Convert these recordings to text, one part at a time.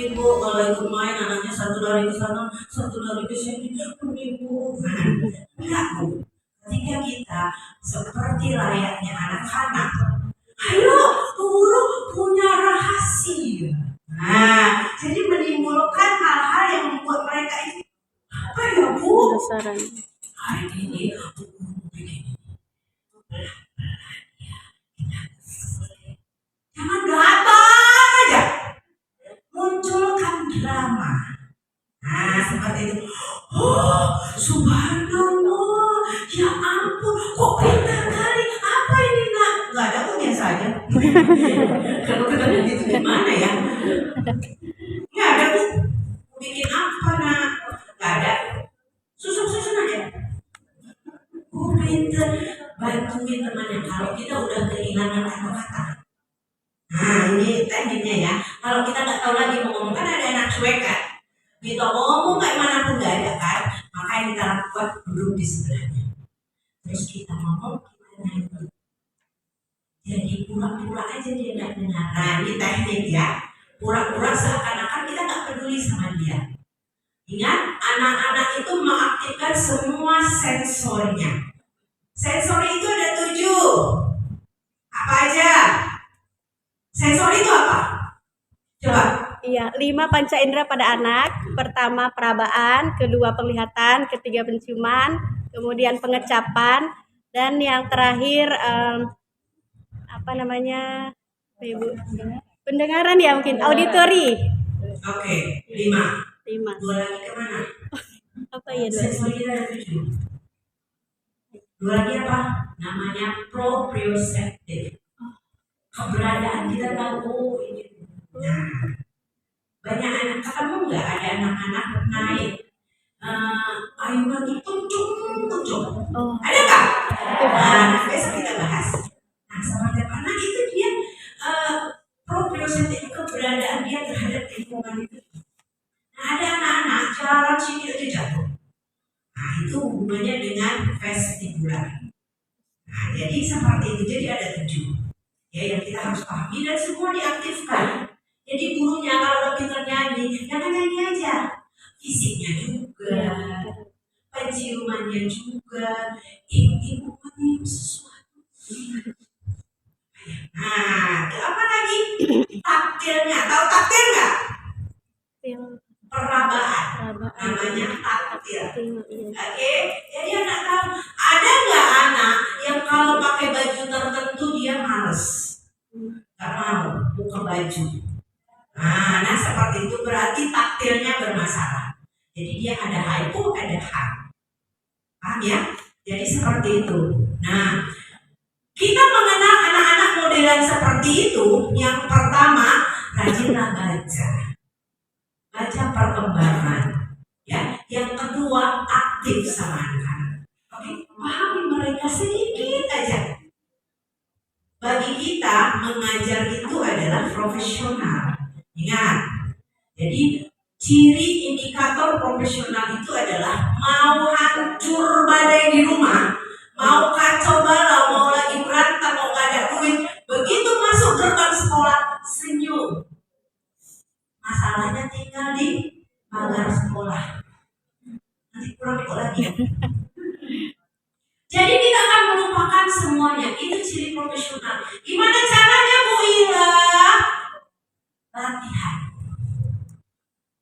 mungkin Bu kalau ikut main anaknya satu lari ke sana, satu lari ke sini, Bu. Enggak Bu. Ketika kita seperti layaknya anak-anak, ayo guru punya rahasia. Nah, jadi menimbulkan hal-hal yang membuat mereka itu apa ya Bu? Hari ini begini. Jangan datang aja, munculkan drama. Nah, seperti itu. Oh, subhanallah, ya ampun, kok pintar kali. Apa ini nak? Gak ada kok biasa aja. Kalau ketemu gitu gimana ya? Gak ada Bu. Bikin apa nak? Gak ada. Susun aja. Oh, pintar. Bantuin temannya. Kalau kita udah kehilangan kata-kata. Nah, ini tekniknya ya. Kalau kita nggak tahu lagi mau ngomong, kan ada anak cuek kan. Kita ngomong kayak mana pun nggak ada kan. Maka yang kita lakukan duduk di sebelahnya. Terus kita ngomong, kita nyanyi. Jadi pura-pura aja dia nggak dengar. Nah, ini teknik ya. Pura-pura seakan-akan kita nggak peduli sama dia. Ingat, anak-anak itu mengaktifkan semua sensornya. Sensori itu ada 7. Apa aja? Sensori itu apa? Coba. Iya, 5 panca indera pada anak. Pertama perabaan, kedua penglihatan, ketiga penciuman, kemudian pengecapan, dan yang terakhir apa namanya, Ibu? Pendengaran ya mungkin, auditori. Oke, 5. 5. 2 lagi kemana? Apa ya? Sensori kita ada 7. 2 lagi apa? Namanya proprioceptif. Keberadaan kita tahu, oh ini. Nah, banyak anak, ketemu nggak ada anak-anak naik ayunan itu tuncung. Oh. Ada nggak? Nah, besok kita bahas. Nah, seperti apa? Nah, itu dia proprioceptif, keberadaan dia terhadap lingkungan itu. Nah, ada anak-anak jalan sini aja jatuh. Nah, itu hubungannya dengan vestibular. Nah, jadi seperti itu. Jadi ada 7 ya yang kita harus pahami dan semua diaktifkan. Jadi gurunya kalau kita nyanyi, jangan nyanyi aja, fisiknya juga, penciumannya juga, ibu menyium sesuatu. Nah, apa lagi? Taktilnya, tahu taktil nggak? Perabaan, namanya taktil. Oke, jadi anak tahu. Ada nggak anak yang kalau pakai baju tertentu dia males, nggak mau buka baju? Nah, seperti itu berarti taktilnya bermasalah. Jadi dia ada hypo, ada high. Paham ya? Jadi seperti itu. Nah, kita mengenal anak-anak modelan seperti itu. Yang pertama, rajinlah baca. Baca perkembangan. Ya, yang kedua, aktif sama anak-anak. Oke, pahami mereka sedikit aja. Bagi kita mengajar itu adalah profesional. Ingat, jadi ciri indikator profesional itu adalah mau hancur badai di rumah, mau kacau balau, mau lagi berantem, mau gak ada duit, begitu masuk gerbang sekolah senyum. Masalahnya tinggal di pagar sekolah. Nanti kurang ikut lagi ya. Jadi kita akan melupakan semuanya. Itu ciri profesional. Gimana caranya Bu Ila? Latihan.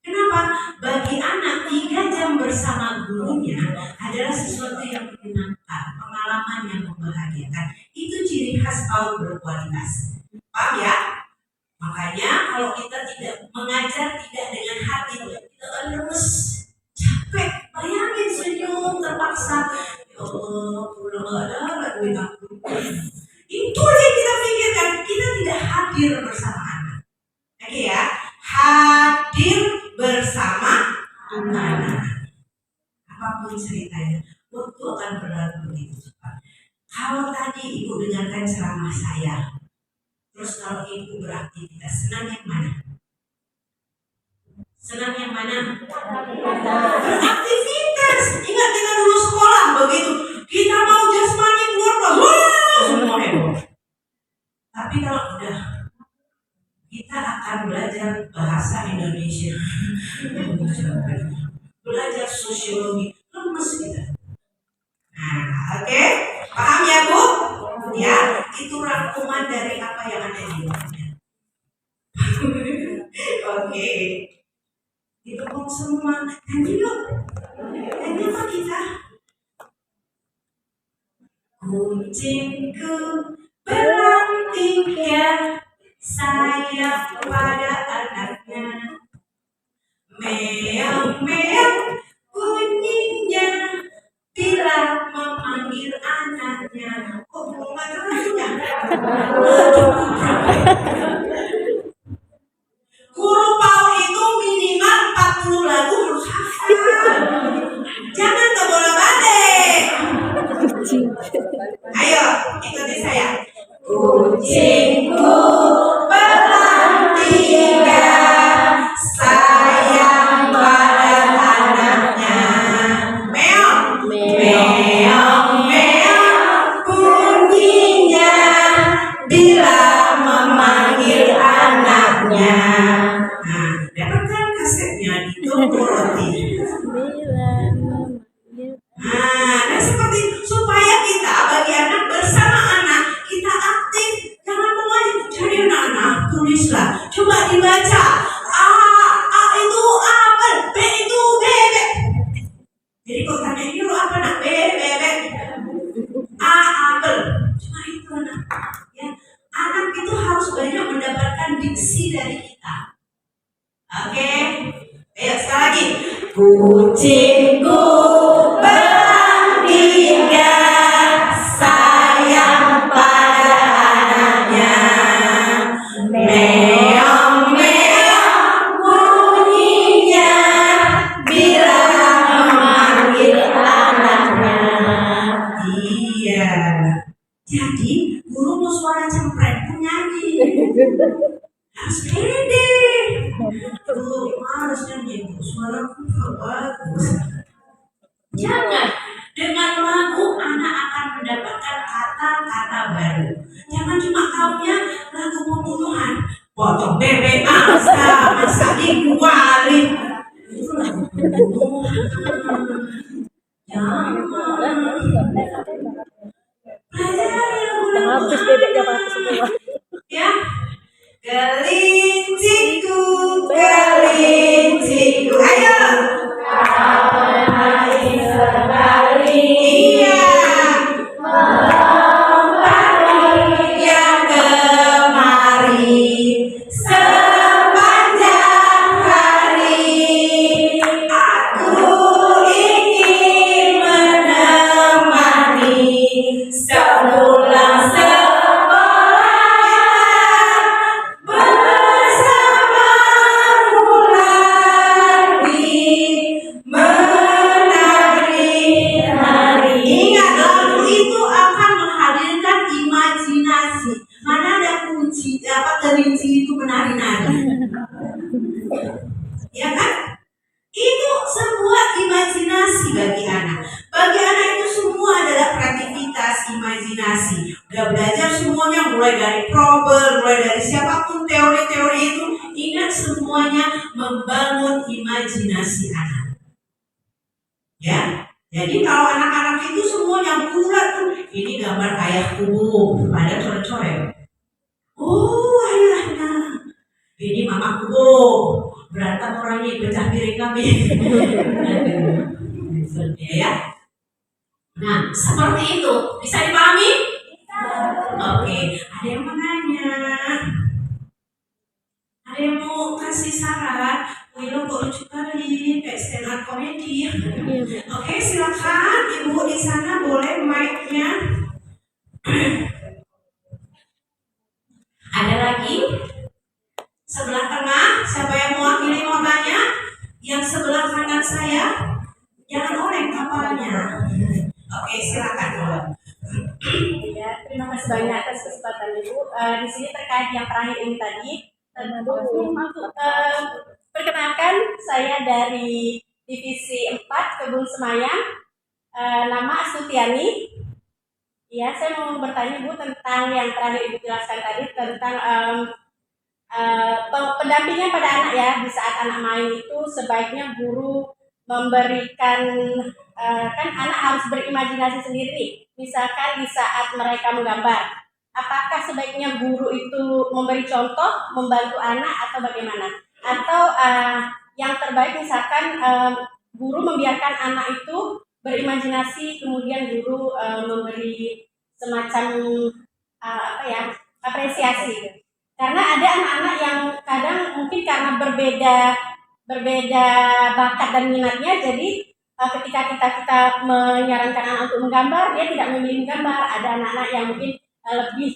Kenapa? Bagi anak 3 jam bersama gurunya adalah sesuatu yang menyenangkan, pengalaman yang membahagiakan. Itu ciri khas kaum berkualitas. Paham ya? Makanya kalau kita tidak mengajar tidak dengan hati, kita lemes, capek. Bayangin senyum terpaksa. Ya Allah, pulang ada duit aku. Itu yang kita pikirkan. Kita tidak hadir bersama anak. Oke ya, hadir bersama anak. Apapun ceritanya, waktu akan berlalu begitu cepat. Kalau tadi Ibu dengarkan ceramah saya, terus kalau Ibu beraktivitas, senang yang mana? Senang yang mana? Beraktivitas. Ingat kita dulu sekolah begitu. Kita mau jasmani keluar, semua heboh. Tapi kalau udah kita akan belajar bahasa Indonesia, belajar sosiologi, lemes kita. Nah, oke, paham ya Bu? Ya, itu rangkuman dari apa yang ada di dalamnya. Oke, itu kok semua. Thank you Pak kita. Kucingku belang tiga, sayang pada anaknya. Meong meong bunyinya bila memanggil anaknya. Kok belum ada lagunya? Guru PAUD itu minimal 40 lagu harus hafal. Jangan kebolak-balik. Ayo, ikuti saya. Kucingku belang tiga, sayang pada anaknya. Meong, meong, meong bunyinya bila memanggil anaknya. Nah, dapatkan kasetnya di toko roti. Nah, seperti supaya kita bagi anak bersama anak kita aktif, jangan mengaji. Jadi anak-anak tulislah, coba dibaca. A itu apel, B itu bebek. Jadi kok tanya ini lo apa nak? Bebek. A apel. Cuma itu anak. Ya, anak itu harus banyak mendapatkan diksi dari kita. Oke, ayo sekali lagi. Kucingku belang tiga, sayang pada anaknya. Meong meong bunyinya bila memanggil anaknya. Iya. Jadi guru mau suara cempreng pun nyanyi. Harus pede. Tuh, harusnya nyanyi suaraku gak bagus. Jangan dengan lagu anak akan mendapatkan kata-kata baru. Jangan cuma taunya lagu pembunuhan. Potong bebek asa, masa dikuali. Itu lagu pembunuhan. Jangan. Pelajari lagu-lagu. Habis bebeknya habis semua. Ya. Kelinciku, kelinciku, ayo. Iya. Yang kemari sepanjang hari aku ingin menemani sepulang sekolah bersamamu lagi menari hari. Ingat, lagu itu akan menghadirkan imajinasi. Mana ada kunci kelinci itu menari-nari, ya kan? Itu sebuah imajinasi bagi anak. Bagi anak itu semua adalah kreativitas, imajinasi. Udah belajar semuanya, mulai dari Frober, mulai dari siapapun teori-teori itu. Ingat semuanya membangun imajinasi anak. Ya, jadi kalau anak-anak itu semuanya bulat tuh, ini gambar ayahku, ada coret-coret. Oh, ayahnya. Ini mamaku, berantem orangnya, pecah piring kami. Ya. Nah, seperti itu. Bisa dipahami? Oke, ada yang mau nanya? Ada yang mau kasih saran? Willow kok lucu kali, kayak stand up comedy. Oke, silakan ibu di sana boleh mic-nya. Ada lagi? Sebelah tengah, siapa yang mewakili mau tanya? Yang sebelah kanan saya, jangan oleng kapalnya. Oke, silakan. Ya, terima kasih banyak atas kesempatan Ibu. Di sini terkait yang terakhir ini tadi, perkenalkan saya dari Divisi 4 Kebun Semayang, nama Astutiani. Ya, saya mau bertanya Bu tentang yang terakhir Ibu jelaskan tadi tentang pendampingan pada anak ya, di saat anak main itu sebaiknya guru memberikan, kan anak harus berimajinasi sendiri nih. Misalkan di saat mereka menggambar, apakah sebaiknya guru itu memberi contoh, membantu anak atau bagaimana? Atau yang terbaik misalkan guru membiarkan anak itu berimajinasi, kemudian guru memberi semacam apa ya, apresiasi. Karena ada anak-anak yang kadang mungkin karena berbeda bakat dan minatnya, jadi ketika kita menyarankan anak untuk menggambar, dia tidak memilih gambar. Ada anak-anak yang mungkin lebih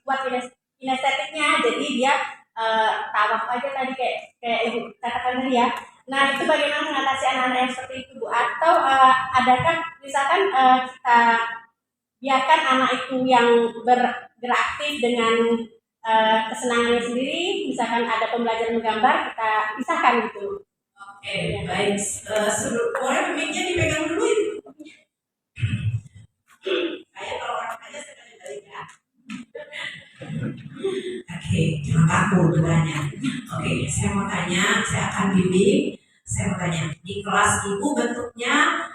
kuat kinestetiknya, jadi dia tawaf aja tadi kayak ibu katakan tadi ya. Nah, itu bagaimana mengatasi anak-anak yang seperti itu, Bu? Atau adakah misalkan kita biarkan anak itu yang beraktif dengan kesenangannya sendiri, misalkan ada pembelajaran menggambar, kita pisahkan gitu. Oke, baik. Boleh mic-nya dipegang dulu itu. Kayak kalau orang aja sekali balik ya. Oke, jangan kaku bertanya. Oke, saya mau tanya, saya akan bimbing. Saya mau tanya, di kelas ibu bentuknya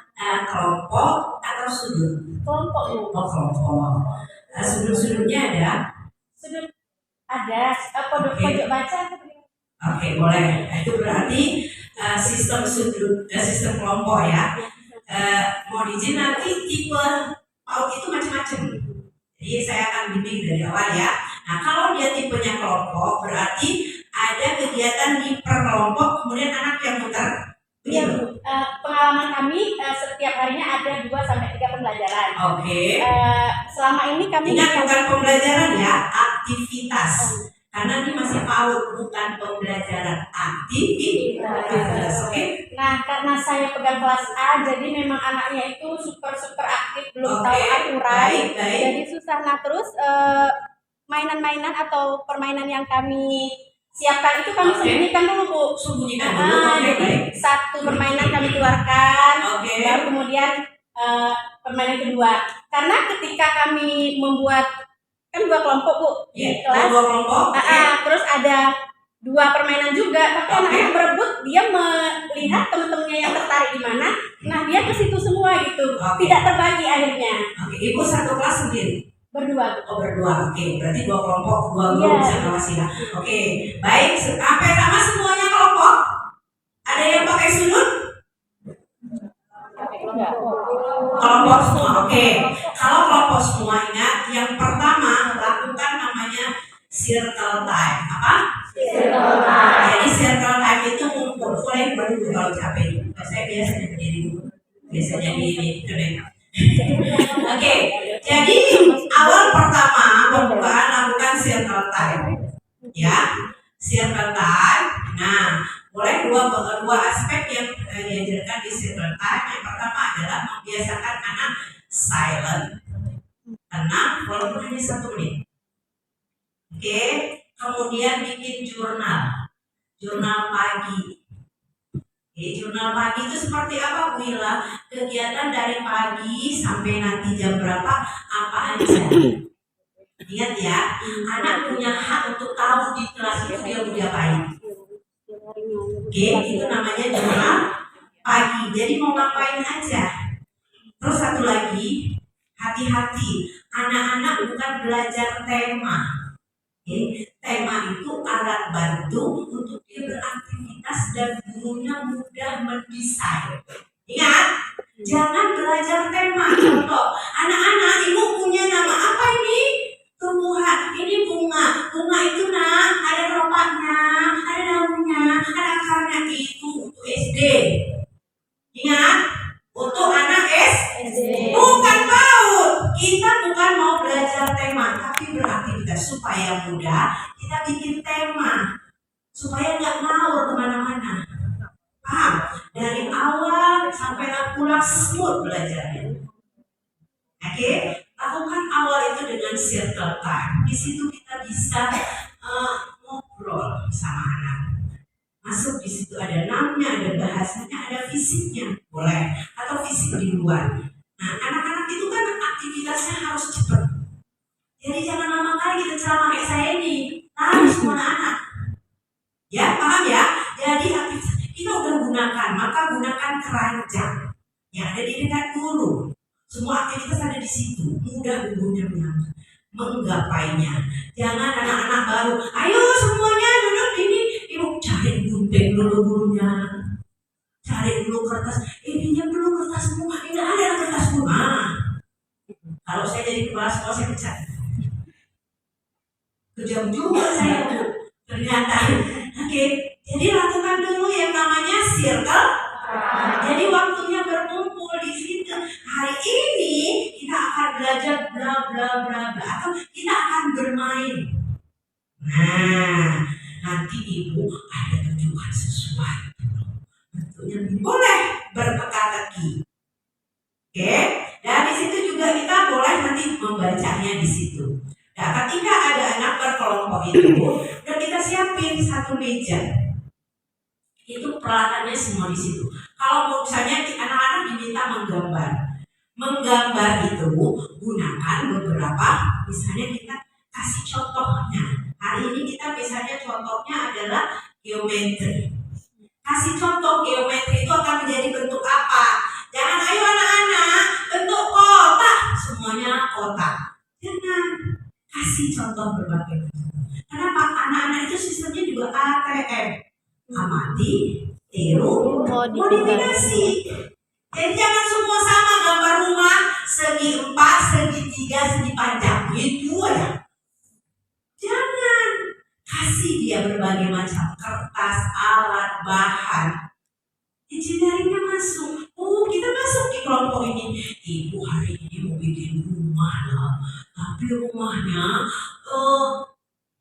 kelompok atau sudut? Kelompok, Bu. Oh, kelompok. Sudut-sudutnya ada? Sudut ada, pojok baca. Oke, boleh. Itu berarti sistem sudut, sistem kelompok ya. Mau izin nanti tipe PAUD itu macam-macam. Jadi saya akan bimbing dari awal ya. Nah, kalau dia tipenya kelompok, berarti ada kegiatan di per kelompok, kemudian anak yang muter. Iya, Bu. Pengalaman kami setiap harinya ada 2-3 pembelajaran. Oke. Selama ini kami Ingat, bukan pembelajaran ya, aktivitas. Karena ini masih PAUD, bukan pembelajaran, aktivitas. Oke. Nah, karena saya pegang kelas A, jadi memang anaknya itu super aktif, belum tahu aturan. Baik. Jadi susah. Nah, terus mainan-mainan atau permainan yang kami siapkan itu kami sembunyikan dulu, Bu. Sembunyikan dulu. Jadi satu permainan kami keluarkan, baru kemudian permainan kedua. Karena ketika kami membuat kan 2 kelompok, Bu, di kelas. 2 kelompok. Terus ada 2 permainan juga, tapi anak-anak berebut, dia melihat teman-temannya yang tertarik di mana, nah dia ke situ semua gitu, tidak terbagi akhirnya. Oke, ibu satu kelas sendiri? Berdua. Oh, berdua. Oke, berarti 2 kelompok, 2 guru bisa ngawasi ya. Oke, baik. Sampai sama semuanya kelompok? Ada yang pakai sudut? Kelompok semua. Oke. Kalau kelompok semua, ingat yang pertama lakukan namanya circle time. Apa? Circle time. Jadi circle time itu boleh berdua kalau capek. Saya biasanya berdiri dulu. Biasanya di keren. Oke. Jadi awal pertama pembukaan lakukan circle time. Ya, circle time. Nah, boleh dua aspek yang diajarkan di circle time. Yang pertama adalah membiasakan anak silent, tenang, walaupun hanya 1 menit. Oke, kemudian bikin jurnal pagi. Oke, jurnal pagi itu seperti apa, Bu Ila? Kegiatan dari pagi sampai nanti jam berapa, apa aja. Ingat ya, anak punya hak untuk tahu di kelas itu dia mau diapain. Oke, itu namanya jurnal pagi. Jadi mau ngapain aja. Terus satu lagi, hati-hati, anak-anak bukan belajar tema. Oke, tema itu alat bantu untuk dia beraktivitas dan gurunya mudah mendesain. Ingat, jangan belajar tema. Contoh, anak-anak, ibu punya nama apa ini? Tumbuhan, ini bunga. Bunga itu nak, ada keropaknya, ada daunnya, ada akarnya. Itu untuk SD. Ingat, untuk anak SD. Bukan PAUD. Kita bukan mau belajar tema, tapi beraktivitas supaya mudah. Kita bikin tema supaya nggak ngawur kemana-mana. Paham? Dari awal sampai pulang smooth belajarnya. Oke? Lakukan awal itu dengan circle time. Di situ kita bisa ngobrol sama anak. Masuk di situ ada namanya, ada bahasanya, ada fisiknya, boleh, atau fisik di luar. Nah, anak-anak itu kan aktivitasnya harus cepat. Jadi jangan lama kali kita ceramah kayak saya ini, tahu semua anak. situ, mudah gurunya menggapainya. Jangan anak-anak baru, ayo semuanya duduk ini, ibu cari gunting dulu gurunya, cari dulu kertas, pinjam dulu kertasmu, tidak ada kertasmu. Kalau saya jadi kepala sekolah saya pecat. Kejam juga saya Bu, ternyata. Oke, jadi lakukan dulu yang namanya circle. Jadi waktunya berkumpul di situ. Hari ini kita akan belajar bla bla bla bla atau kita akan bermain. Nah, nanti ibu ada tujuan sesuatu. Bentuknya boleh berteka-teki. Oke, dari situ juga kita boleh nanti membacanya di situ. Nah, ketika ada anak berkelompok itu, dan kita siapin satu meja. Itu peralatannya semua di situ. Kalau misalnya anak-anak diminta menggambar itu gunakan beberapa, misalnya kita kasih contohnya. Hari ini kita misalnya contohnya adalah geometri. Kasih contoh geometri itu akan menjadi bentuk apa? Jangan ayo anak-anak bentuk kotak, semuanya kotak. Jangan, kasih contoh berbagai bentuk. Kenapa? Anak-anak itu sistemnya juga ATM. Amati, tiru, modifikasi. Jadi jangan semua sama gambar rumah segi 4, segi 3, segi panjang itu aja. Jangan, kasih dia berbagai macam kertas, alat, bahan. Engineeringnya masuk. Oh, kita masuk di kelompok ini. Ibu hari ini mau bikin rumah loh. Tapi rumahnya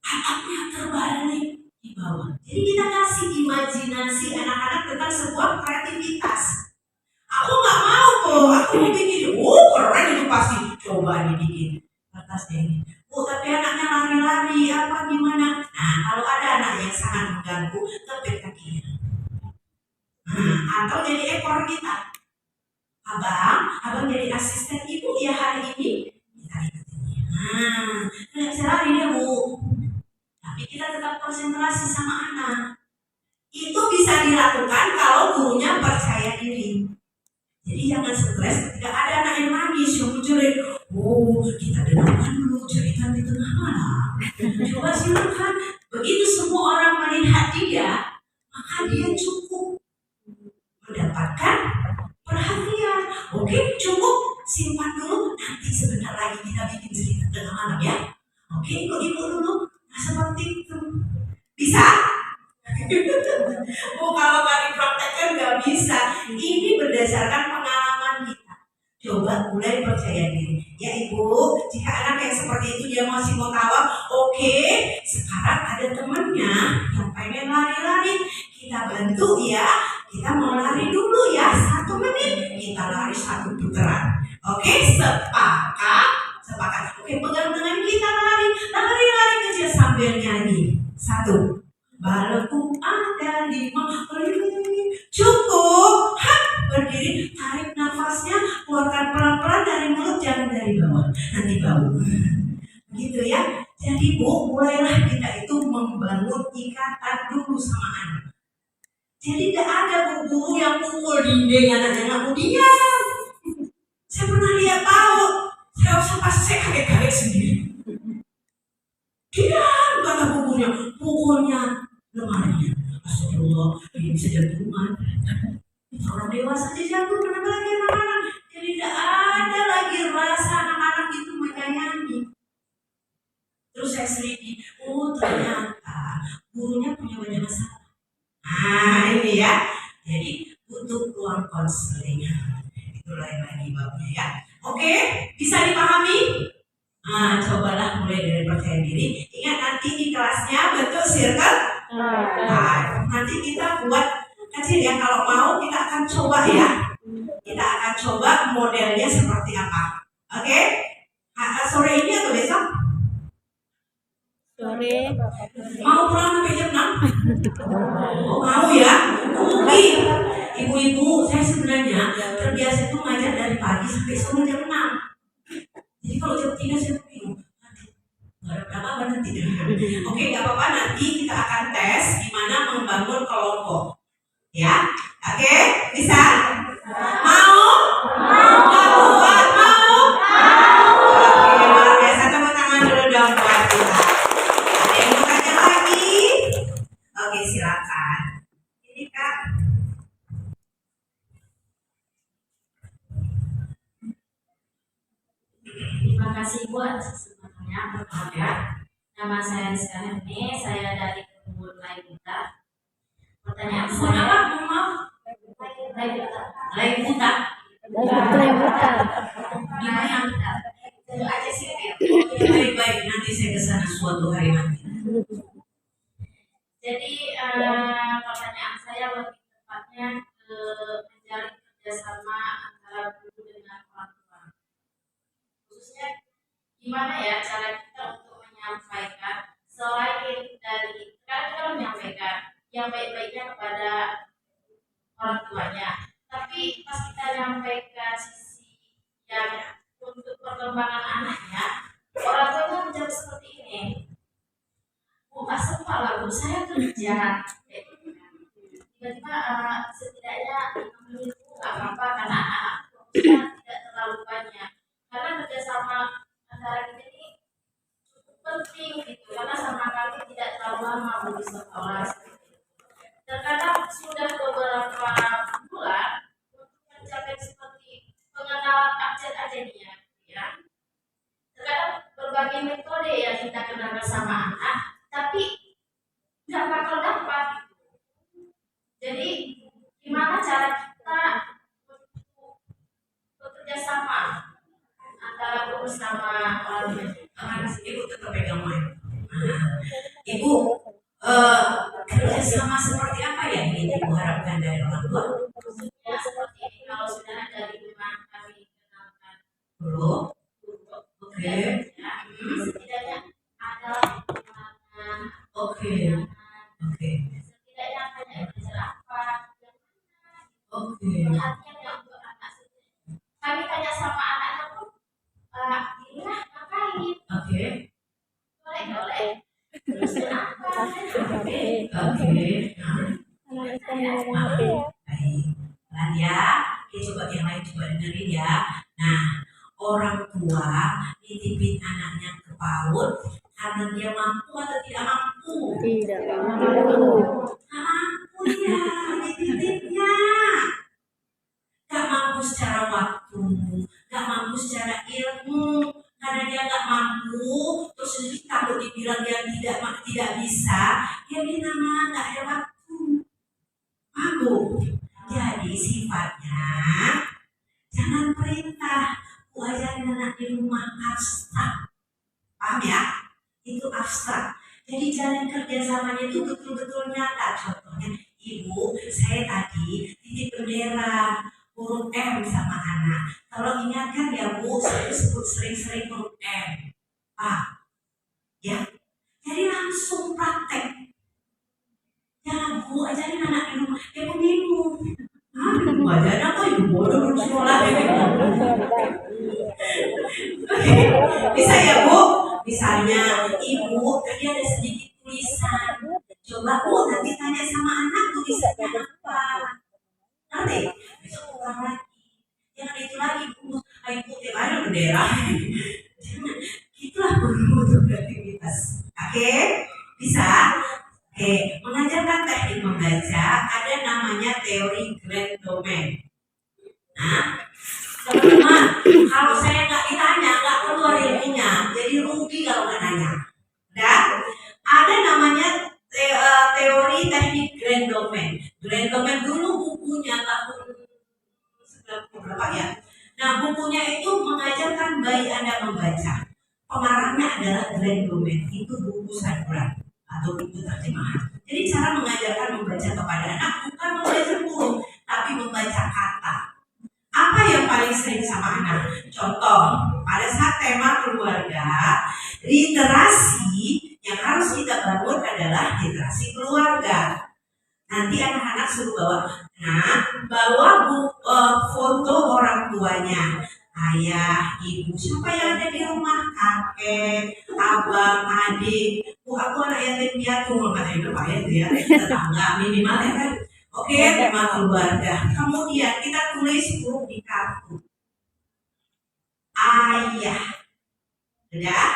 atapnya terbalik di bawah. Jadi kita kasih imajinasi anak-anak tentang sebuah kreativitas. Aku nggak mau kok, aku mau bikin. Oh keren itu pasti. Coba dibikin kertasnya ini. Oh tapi anaknya lari-lari apa gimana? Nah kalau ada anak yang sangat mengganggu, tepuk kakinya. Atau jadi ekor kita. Abang jadi asisten ibu ya hari ini. Kita ikutin dia. Nggak bisa lari dia Bu. Tapi kita tetap konsentrasi sama anak. Itu bisa dilakukan kalau gurunya percaya diri. Jadi jangan stres ketika ada anak yang nangis, yang menjerit. Oh, kita dengarkan dulu cerita di tengah malam. Coba silakan. Begitu semua orang melihat dia, maka dia cukup mendapatkan perhatian. Oke, cukup simpan dulu. Nanti sebentar lagi kita bikin cerita tengah malam ya. Oke, ikut dulu. Nah, seperti itu. Bisa? Oh, kalau nggak dipraktekkan nggak bisa. Ini berdasarkan pengalaman kita. Coba mulai percaya diri. Ya Ibu, jika anak yang seperti itu dia masih mau tawa, oke, sekarang ada temannya yang pengen lari-lari. Kita bantu ya. Kita mau lari dulu ya, 1 menit. Kita lari 1 putaran. Oke, sepakat. Oke, pegang tangan kita lari kecil sambil nyanyi. 1. Balokku ada 5. Cukup. Berdiri, tarik nafasnya, keluarkan pelan-pelan dari mulut, jangan dari bawah. Nanti bau. Begitu ya. Jadi Bu, mulailah kita itu membangun ikatan dulu sama anak. Jadi tidak ada guru yang pukul dinding anaknya nggak mau diam. Saya pernah lihat tahu. Saya kaget-kaget sendiri. Diam kata gurunya, pukulnya lemarinya. Astagfirullah, ini bisa jantungan. Orang dewasa aja jatuh, kenapa lagi anak-anak? Jadi tidak ada lagi rasa anak-anak itu menyayangi. Terus saya selidiki, oh ternyata gurunya punya banyak masalah. Nah ini ya, jadi butuh ruang konseling. Itu lain lagi babnya ya. Oke, bisa dipahami? Nah, cobalah mulai dari percaya diri. Ingat nanti di kelasnya bentuk circle. Nah, nanti kita buat kecil ya. Kalau mau kita akan coba ya. Kita akan coba modelnya seperti apa. Oke? Sore ini atau besok? Sore. Mau pulang sampai jam 6? Oh, mau ya? Oke. Ibu-ibu, saya sebenarnya terbiasa itu ngajar dari pagi sampai sore jam 6. Jadi kalau jam 3 saya bingung. Nggak ada apa-apa nanti. Oke, nggak apa-apa, nanti kita akan tes gimana membangun kelompok. Ya, oke, bisa? Mau? Nggak kuat, mau? kasih Ibu atas kesempatannya. Perkenalkan, nama saya Rizka Herni, saya dari Kebun Lai Buta. Pertanyaan Mohon saya, apa? Mohon maaf. Lai Buta. Lai buta. Lai buta. Gimana? Itu aja sih. Baik-baik, nanti saya ke sana suatu hari nanti. Jadi pertanyaan saya lebih tepatnya ke menjalin kerjasama antara guru dengan orang tua. Khususnya gimana ya cara kita untuk menyampaikan selain dari kita menyampaikan yang baik-baiknya kepada orang tuanya, tapi pas kita nyampaikan sisi yang untuk perkembangan anaknya, orang tuanya menjawab seperti ini, Bu, nggak sempat lah Bu, saya kerja. Tiba-tiba setidaknya 5 menit Bu, nggak apa-apa karena anak fokusnya tidak terlalu banyak. Karena kerjasama antara kita ini cukup penting gitu, karena sama kami tidak terlalu lama Bu di sekolah. Terkadang sudah beberapa bulan untuk mencapai seperti pengenalan abjad-abjadnya, ya. Terkadang berbagai metode yang kita kenalkan sama anak, tapi nggak bakal dapat gitu. Jadi gimana cara kita untuk bekerja sama antara guru sama orang tua? Ibu tetap pegang mic. Ibu, kerjasama seperti apa yang ingin Ibu harapkan dari orang tua? Khususnya seperti ini, kalau sudah ada di rumah kami kenalkan Dulu, guru, oke, ya, setidaknya ada perkembangan, oke, oke, setidaknya hanya belajar apa yang oke, perhatian yang untuk anak sendiri. Kami tanya sama anaknya pun, inilah ngapain? oke, Boleh. Terus kenapa? oke. Anak itu ngomong HP. Baik, pelan ya. Oke, coba yang lain coba dengerin ya. Nah, orang tua nitipin anaknya ke PAUD karena dia mampu atau tidak mampu? Tidak mampu. Gak mampu ya, nitipinnya. Gak mampu secara waktu, gak mampu secara ilmu. Karena dia gak mampu, terus nanti takut dibilang dia tidak bisa, ya dia nama gak ada waktu. Mampu. Jadi sifatnya jangan perintah, Bu ajarin anak di rumah abstrak. Paham ya? Itu abstrak. Jadi jalan kerjasamanya itu betul-betul nyata. Contohnya, Ibu, saya tadi titip bendera huruf M sama anak. Kalau ingatkan ya Bu, saya sebut sering-sering huruf M. Ya. Jadi langsung praktek. Jangan Bu ajarin anak di rumah, ya Bu bingung. Bu ajarin apa? Ibu bodoh belum sekolah. Oke, bisa ya Bu? Misalnya Ibu tadi ada sedikit tulisan. Coba Bu nanti tanya sama anak tulisannya apa. Nanti besok kurang lagi. Jangan itu lagi Bu. Ibu tiap hari bendera. Jangan. Itulah bentuk kreativitas. Oke? Bisa? Oke, mengajarkan teknik membaca ada namanya teori Grand Domain. Nah, teman-teman, kalau saya nggak ditanya, nggak keluar ilmunya, jadi rugi kalau nggak nanya. Dan ada namanya teori teknik Grand Domain. Grand Domain dulu bukunya tahun 90 berapa ya? Nah, bukunya itu mengajarkan bayi Anda membaca. Pengarangnya adalah Grand Domain, itu buku sakuran atau buku terjemahan. Jadi cara mengajarkan membaca kepada anak bukan membaca huruf, tapi membaca kata. Apa yang paling sering sama anak? Contoh, pada saat tema keluarga, literasi yang harus kita bangun adalah literasi keluarga. Nanti anak-anak suruh bawa foto orang tuanya. Ayah, ibu, siapa yang ada di rumah? Kakek, abang, adik. Aku anak yatim piatu, makanya itu Pak ya, tetangga minimal ya kan. Oke, tema keluarga. Kemudian kita tulis huruf di kartu. Ayah. Sudah?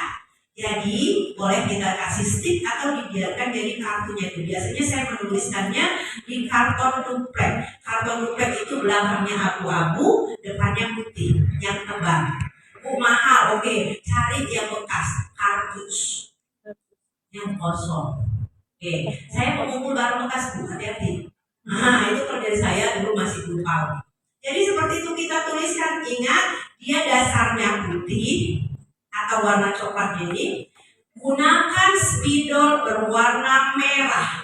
Jadi boleh kita kasih stick atau dibiarkan jadi kartunya itu. Biasanya saya menuliskannya di karton duplek. Karton duplek itu belakangnya abu-abu, depannya putih, yang tebal. buku mahal, oke, cari yang bekas, kardus yang kosong. Oke, saya mengumpul barang bekas, Bu, hati-hati. Nah, itu kerjaan saya dulu masih lupa. Jadi seperti itu kita tuliskan, ingat dia dasarnya putih atau warna coklat ini. Gunakan spidol berwarna merah.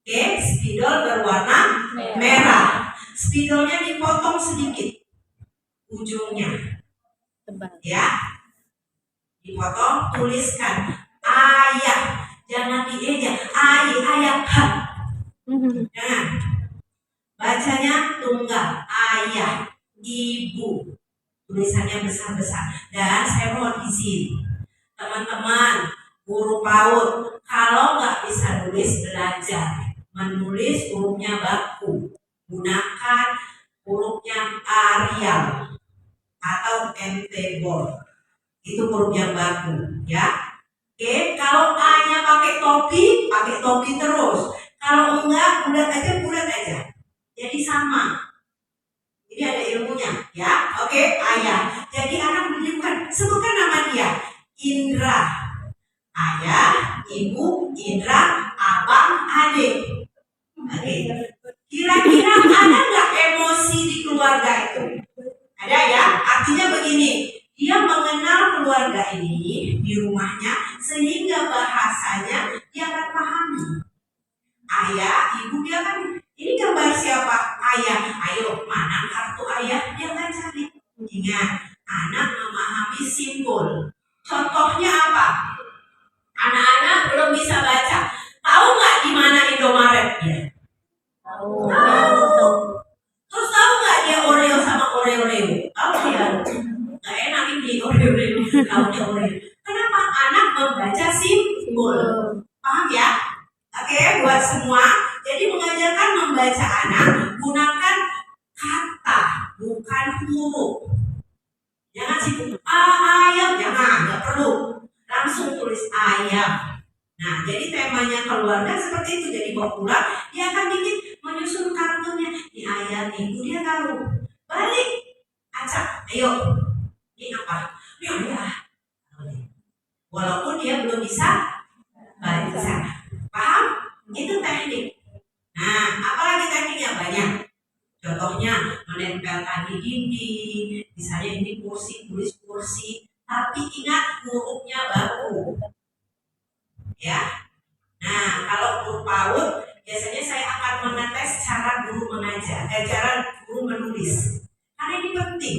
Oke, spidol berwarna merah. Spidolnya dipotong sedikit ujungnya. Ya. Dipotong, tuliskan ayah. Jangan dieja. Ayah. Jangan. Bacanya tunggal. Ayah, ibu. Tulisannya besar-besar. Dan saya mohon izin, teman-teman guru PAUD, kalau nggak bisa nulis, belajar menulis hurufnya baku. Gunakan hurufnya Arial atau Entebor. Itu huruf yang baku, ya. Oke, kalau A-nya pakai topi terus. Kalau enggak, bulat aja. Jadi sama. Ini ada ilmunya, ya. Oke, ayah. Jadi anak menunjukkan, sebutkan nama dia. Indra. Ayah, ibu, Indra, abang, adik. Oke. Kira-kira ada nggak emosi di keluarga itu? Ada ya. Artinya begini, dia mengenal keluarga ini di rumahnya sehingga bahasanya dia akan pahami. Ayah, ibu, dia kan ini gambar siapa? Ayah. Ayo, mana kartu ayah? Dia akan cari. Ingat, anak memahami simbol. Contohnya apa? Anak-anak belum bisa baca. Tahu nggak di mana Indomaret dia? Tahu. Terus tahu nggak dia Oreo sama Oreo? Tahu dia? Nggak enak ini Oreo. Tahunya Oreo. Kenapa? Anak membaca simbol. Paham ya? Oke, buat semua. Jadi mengajarkan membaca anak, gunakan kata, bukan huruf. Jangan sibuk ayam, jangan, nggak perlu. Langsung tulis ayam. Nah, jadi temanya keluarga seperti itu. Jadi bawa pulang, dia akan bikin menyusun kartunya. Ini ayam, ibu dia tahu. Balik, acak, ayo. Ini apa? Ini ayah. Walaupun dia belum bisa baca. Paham? Itu teknik. Nah, apalagi tekniknya banyak. Contohnya menempelkan di dinding. Misalnya ini kursi, tulis kursi. Tapi ingat hurufnya baku. Ya. Nah, kalau guru PAUD, biasanya saya akan mengetes cara guru mengajar, cara guru menulis. Karena ini penting.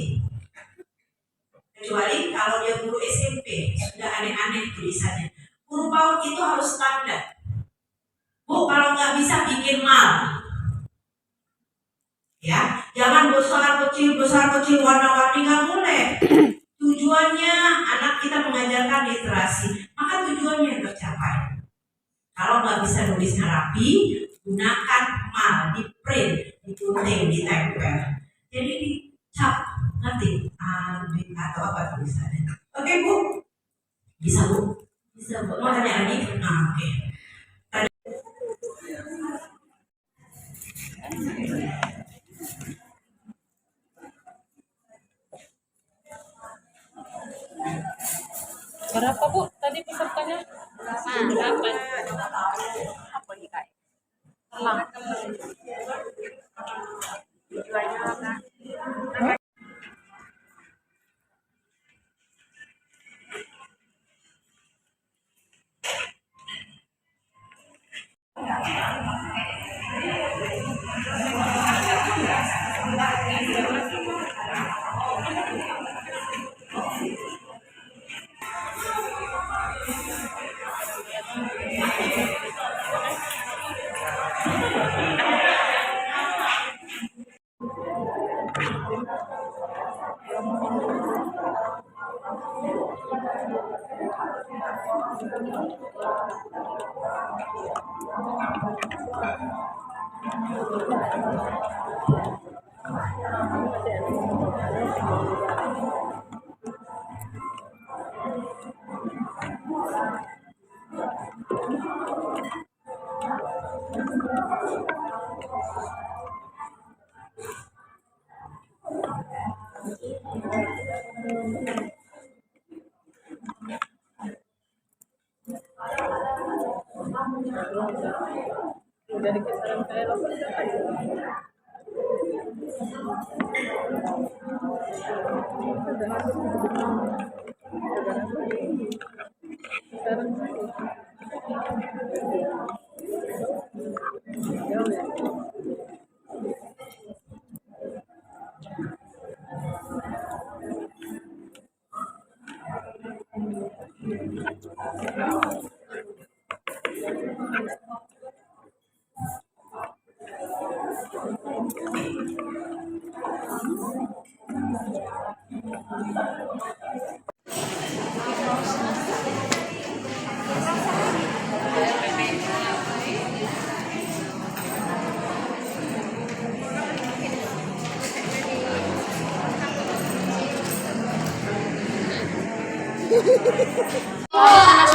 Kecuali kalau dia guru SMP, sudah aneh-aneh tulisannya. Guru PAUD itu harus standar. Bu, kalau nggak bisa bikin mal. Ya, jangan besar kecil warna-warni, nggak boleh. Tujuannya anak kita mengajarkan literasi, maka tujuannya yang tercapai. Kalau nggak bisa nulisnya rapi, gunakan mal, di print, digunting, ditempel. Jadi dicap, nanti atau apa tulisannya. Oke Bu, bisa Bu? Bisa Bu. Mau tanya lagi? Oke. Berapa Bu tadi pesertanya? 8. Apa nih Kak? Telang. Tujuannya apa? Anak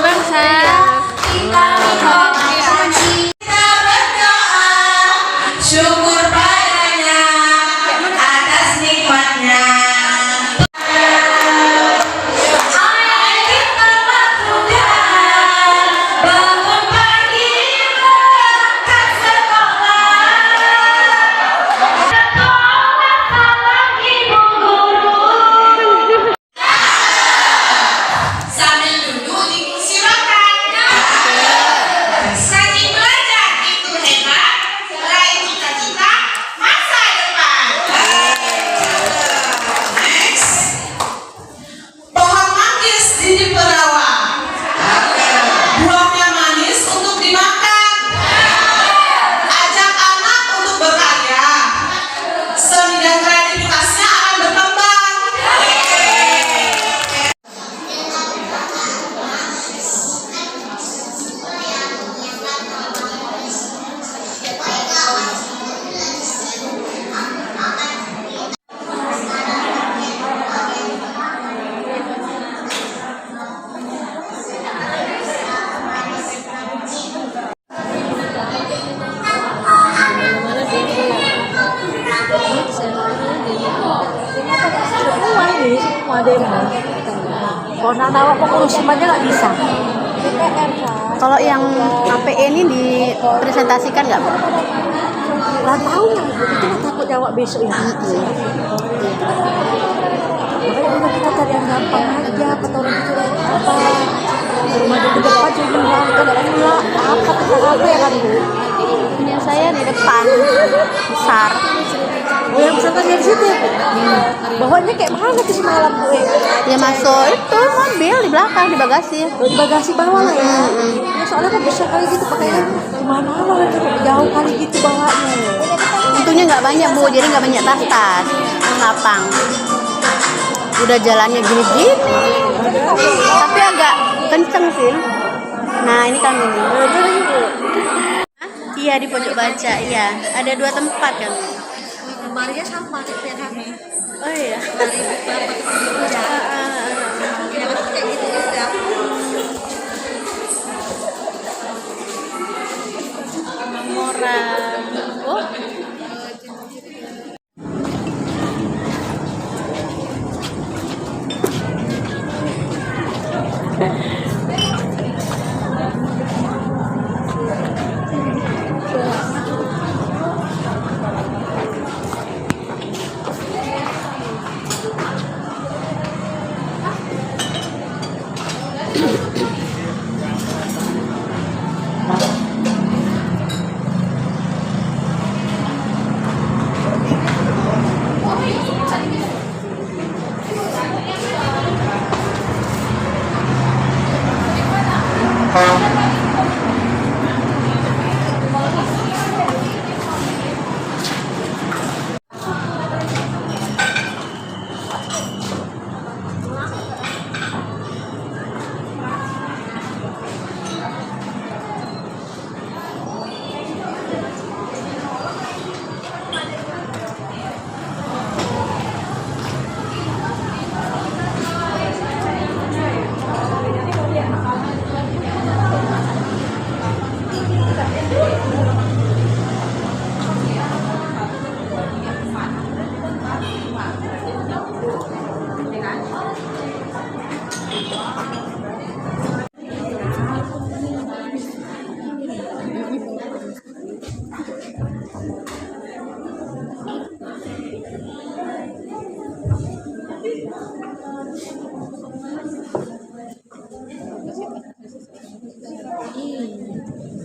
bangsa. Syukur padanya atas nikmatnya. Ayo kita lakukan, bangun pagi berangkat sekolah. Sekolah salam ibu guru. Sambil duduk di kursi roda. Rajin belajar itu hebat. Raih cita-cita masa depan. Next. Pohon manggis di perawan. Buahnya manis untuk dimakan. Ajak anak untuk berkarya. Seni dan kreativitasnya akan berkembang. Kalau nawa pengurusmannya nggak bisa. Kalau yang APE ini dipresentasikan nggak, Bu? Nggak tahu lah, itu mah takut jawab besok ya. Makanya udah kita cari yang gampang aja, kata orang itu apa. Rumah di depan jadi kan pula apa ya kan Bu? Punya saya di depan besar. Oh yang pesan tadi dari situ. Bawanya kayak mana ke semalam Bu? Ya masuk itu mobil di belakang di bagasi. Di bagasi bawah lah ya. Ya soalnya kan bisa kali gitu pakainya kemana lah jauh kali gitu bawanya. Untungnya nggak banyak, Bu, jadi nggak banyak tas-tas, lapang. Udah jalannya gini-gini, tapi agak kenceng sih. Nah ini kami nih. Iya di pojok baca, iya. Ada 2 tempat kan. Kemarinnya sama kayak kami. Oh iya. Dari beberapa kerja. Ya kayak gitu juga. Orang. Oh.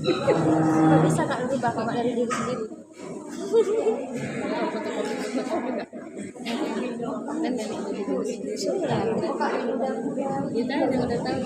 Nggak bisa Kak lebih bakat dari diri sendiri. Kita udah tahu.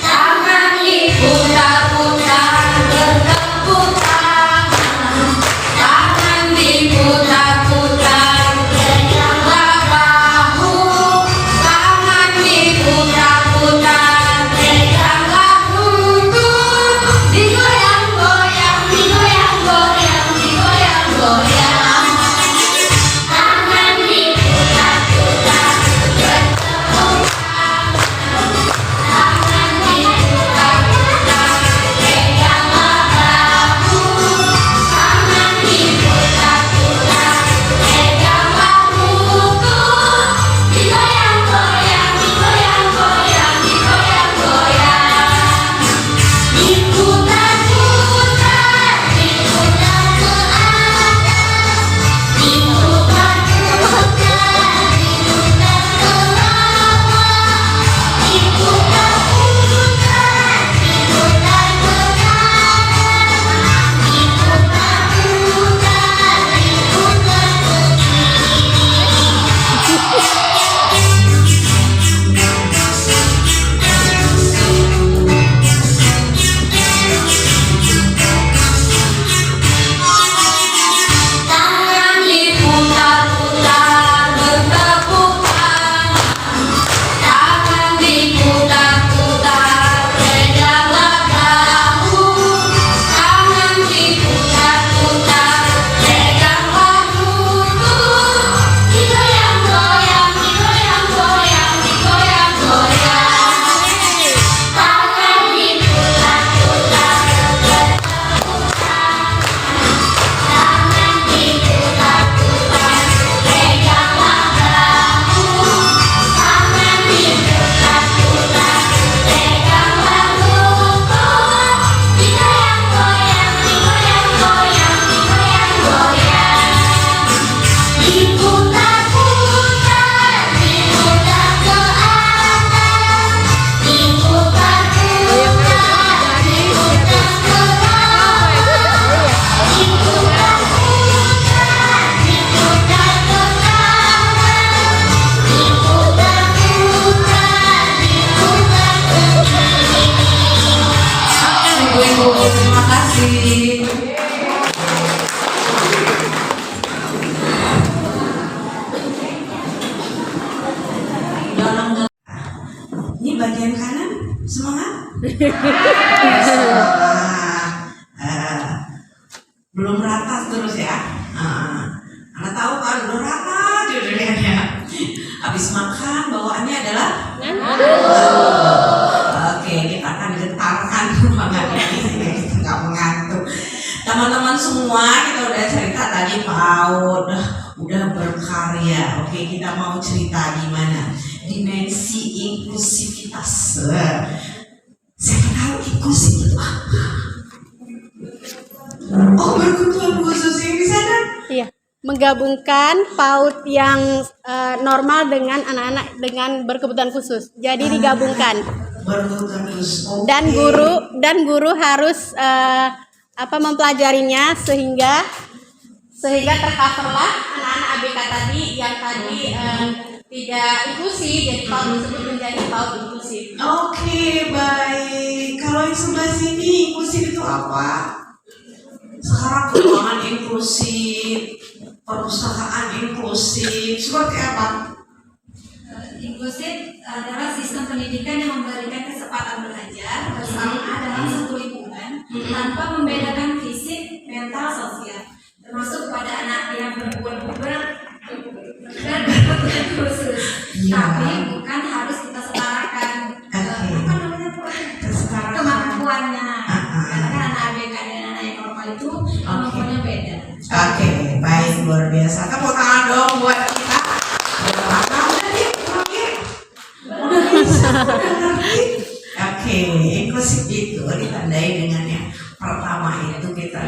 Tangan diputar-putar bertepuk tangan, tangan diputar-putar tegaklah bahu, tangan diputar-putar tegaklah lutut, digoyang-goyang, digoyang-goyang, digoyang-goyang. Tangan diputar-putar bertepuk tangan diputar-putar tegaklah bahu, tangan diputar-putar tegaklah lutut, digoyang-goyang, digoyang-goyang, digoyang-goyang. Diputar-putar, diputar ke atas, diputar-putar, diputar ke bawah, diputar-putar, diputar ke kanan, diputar-putar, tangan diputar-putar bertepuk tangan, tangan diputar-putar tegaklah bahu, tangan diputar-putar tegaklah lutut, digoyang-goyang, digoyang-goyang, digoyang-goyang. Tangan diputar-putar bertepuk tangan, tangan diputar-putar tegaklah bahu, tangan diputar-putar tegaklah lutut, digoyang-goyang, digoyang-goyang, digoyang-goyang. Diputar-putar, diputar ke atas, diputar-putar, diputar ke bawah, diputar-putar, diputar ke kanan, diputar-putar, diputar ke kiri. Ibu-ibu, terima kasih. Ini bagian kanan, semangat. Semangat. Belum rata terus ya. Anda tahu kan belum rata judulnya. Habis makan bawaannya adalah oke, kita akan getarkan ruangannya di sini, kita nggak mengantuk. Teman-teman semua, kita udah cerita tadi PAUD, udah berkarya. Oke, kita mau cerita gimana dimensi inklusivitas. Saya tahu inklusif itu apa? Oh, berkebutuhan khusus yang di sana. Iya, menggabungkan PAUD yang normal dengan anak-anak dengan berkebutuhan khusus. Jadi digabungkan. Berkebutuhan khusus. Oke. Dan guru harus mempelajarinya sehingga tercoverlah anak-anak ABK tadi yang tadi tidak inklusif, jadi PAUD tersebut menjadi PAUD inklusif. Oke, baik. Kalau yang sebelah sini inklusif itu apa? Sekarang keuangan inklusif, perpustakaan inklusif, seperti apa? Inklusif adalah sistem pendidikan yang memberikan kesempatan belajar bersama dalam satu lingkungan tanpa membedakan fisik, mental, sosial, termasuk pada anak yang berkebutuhan khusus. Iya. Tapi bukan harus kita setarakan kemampuannya. Karena kan anak ABK dan anak yang normal itu kemampuannya beda. Oke, baik, luar biasa. Tepuk tangan dong buat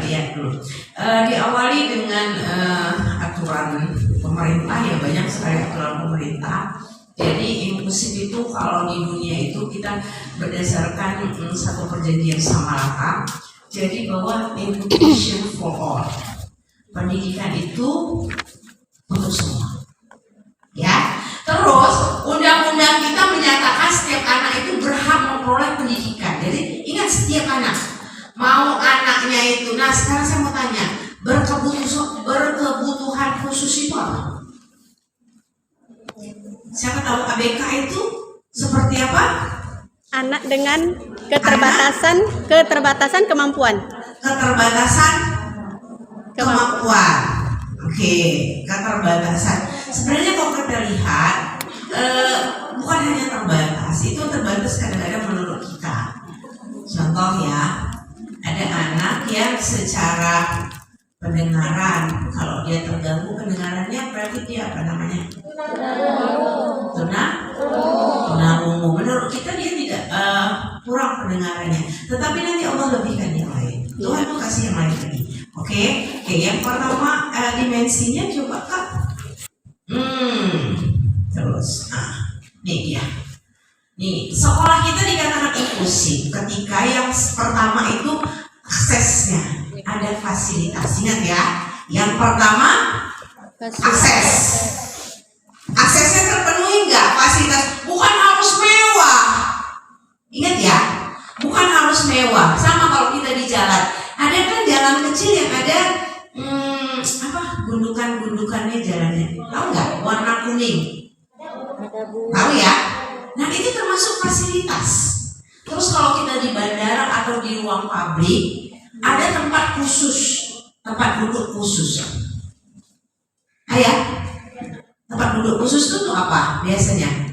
lihat dulu. Diawali dengan aturan pemerintah, ya banyak sekali aturan pemerintah. Jadi inklusif itu kalau di dunia itu kita berdasarkan satu perjanjian Samarkand. Jadi bahwa education for all, pendidikan itu untuk semua. Ya. Terus undang-undang kita menyatakan setiap anak itu berhak memperoleh pendidikan. Jadi ingat, setiap anak, mau anaknya itu. Nah sekarang saya mau tanya, berkebutuhan khusus itu apa? Siapa tahu ABK itu seperti apa? Anak dengan keterbatasan kemampuan. Keterbatasan kemampuan. Oke, keterbatasan. Sebenarnya kalau kita lihat, bukan hanya terbatas, itu terbatas kadang-kadang menurut kita. Contoh ya, ada anak yang secara pendengaran, kalau dia terganggu pendengarannya, berarti dia apa namanya? Tunarungu. Menurut kita dia tidak kurang pendengarannya, tetapi nanti Allah lebihkan yang lain. Tuhan mau kasih yang lain lagi. Oke, yang pertama dimensinya coba Kak. Terus, nih dia. Nih, sekolah kita dikatakan inklusif ketika yang pertama itu aksesnya, ada fasilitas. Ingat ya, yang pertama akses. Aksesnya terpenuhi nggak? Fasilitas bukan harus mewah. Ingat ya, bukan harus mewah. Sama kalau kita di jalan, ada kan jalan kecil yang ada gundukan-gundukannya jalannya. Tahu nggak? Warna kuning. Tahu ya? Nah itu termasuk fasilitas. Terus kalau kita di bandara atau di ruang pabrik, ada tempat khusus, tempat duduk khusus. Ayah, tempat duduk khusus itu untuk apa biasanya?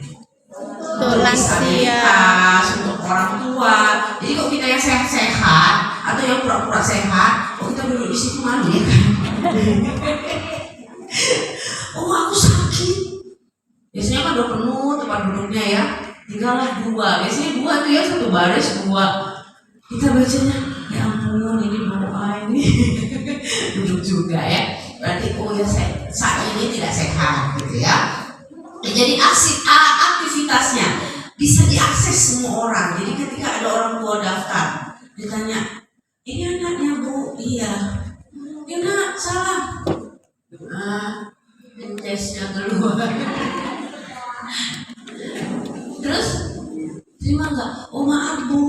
Untuk disabilitas, untuk orang tua. Jadi kalau kita yang sehat-sehat atau yang pura-pura sehat, kalau kita duduk di situ malu ya kan? Oh aku sakit. Biasanya kan udah penuh tempat duduknya ya, tinggallah dua. Biasanya dua tuh ya, satu baris dua. Kita bacanya, ya ampun ini doa ini. Duduk juga ya. Berarti oh ya saat ini tidak sehat gitu ya. Jadi aktivitasnya bisa diakses semua orang. Jadi ketika ada orang tua daftar, ditanya, ini anaknya Bu? Iya. Ini anak salah. Tesnya keluar. Terus terima nggak? Oh maaf Bu,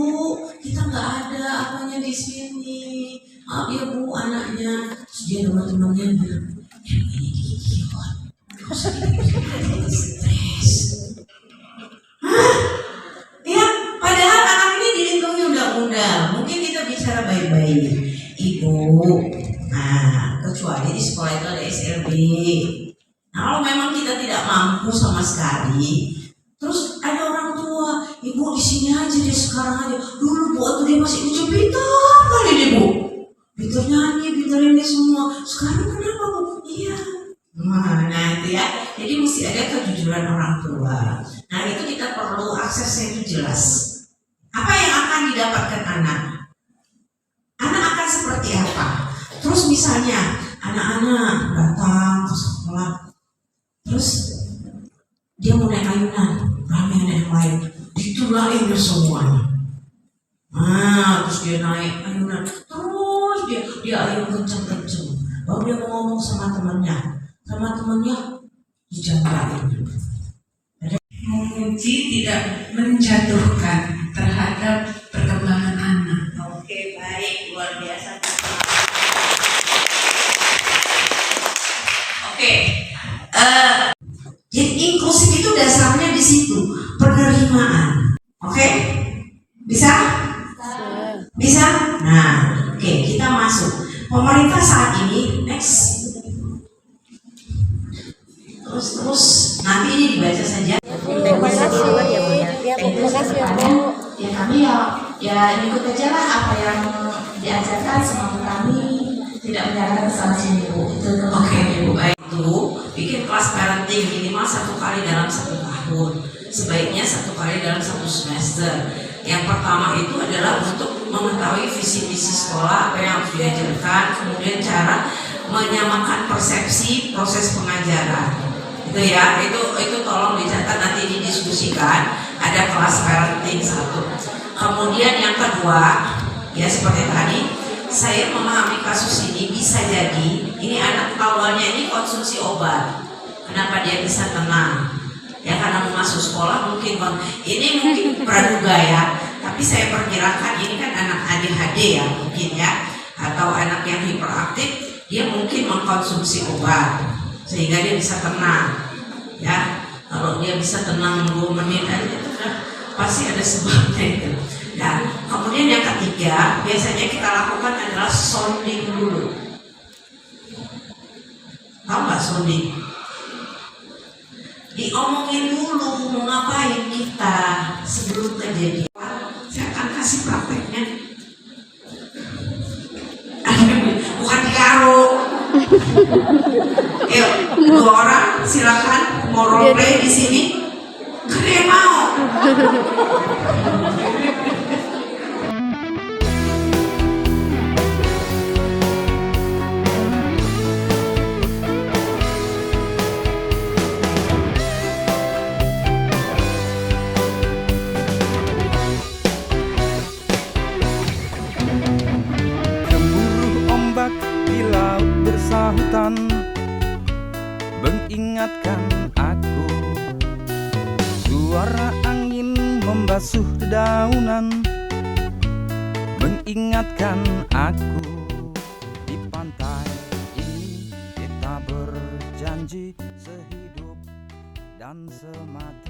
kita nggak ada apanya di sini. Maaf ya Bu, anaknya. Terus dia teman-temannya bilang, ini gigit. Stres. Ya, padahal anak ini dilindungi undang-undang. Mungkin kita bicara baik-baik, Ibu. Nah, kecuali di sekolah itu ada SLB. Nah, kalau memang kita tidak mampu sama sekali, terus ada orang tua, Ibu di sini aja dia sekarang aja. Dulu Bu waktu dia masih kecil pintar kali nih Bu. Pintar nyanyi, pintar ini semua. Sekarang kenapa Bu? Iya. Nah itu ya, jadi mesti ada kejujuran orang tua. Nah itu kita perlu aksesnya itu jelas. Apa yang akan didapatkan anak? Anak akan seperti apa? Terus misalnya anak-anak datang ke sekolah, terus dia mau naik ayunan, ramai anak yang lain, ditulain semuanya. Nah terus dia naik ayunan, terus dia ayun kenceng-kenceng. Baru dia mau ngomong sama temannya dijambain. Memuji tidak menjatuhkan terhadap perkembangan anak. Oke, baik, luar biasa. Oke, jadi inklusif itu dasarnya di situ, penerimaan. Oke, bisa? Bisa? Nah, oke, kita masuk. Pemerintah saat ini, next. Terus nanti ini dibaca saja. Terima kasih ya Bu. Ya kami ya ikut aja lah apa yang diajarkan, semoga kami tidak menjalankan kesalahan sini Bu. Itu Oke, Bu, baik. Itu bikin kelas parenting minimal 1 kali dalam 1 tahun, sebaiknya 1 kali dalam 1 semester. Yang pertama itu adalah untuk mengetahui visi misi sekolah, apa yang harus diajarkan, kemudian cara menyamakan persepsi proses pengajaran. Itu ya, itu tolong dicatat, nanti didiskusikan. Ada kelas parenting 1. Kemudian yang kedua, ya seperti tadi, saya memahami kasus ini bisa jadi ini anak awalnya ini konsumsi obat. Kenapa dia bisa tenang? Ya karena mau masuk sekolah mungkin ini mungkin praduga ya, tapi saya perkirakan ini kan anak ADHD ya mungkin ya, atau anak yang hiperaktif, dia mungkin mengkonsumsi obat sehingga dia bisa tenang ya. Kalau dia bisa tenang 2 menit aja itu pasti ada sebabnya itu. Nah kemudian yang ketiga biasanya kita lakukan adalah sounding dulu. Tahu nggak sounding? Diomongin dulu mau ngapain kita sebelum kejadian. Saya akan kasih prakteknya. Bukan digaruk. Yuk, 2 orang silakan mau role play di sini. Keren mau. Bersahutan mengingatkan aku, suara angin membasuh dedaunan mengingatkan aku. Di pantai ini kita berjanji sehidup dan semati.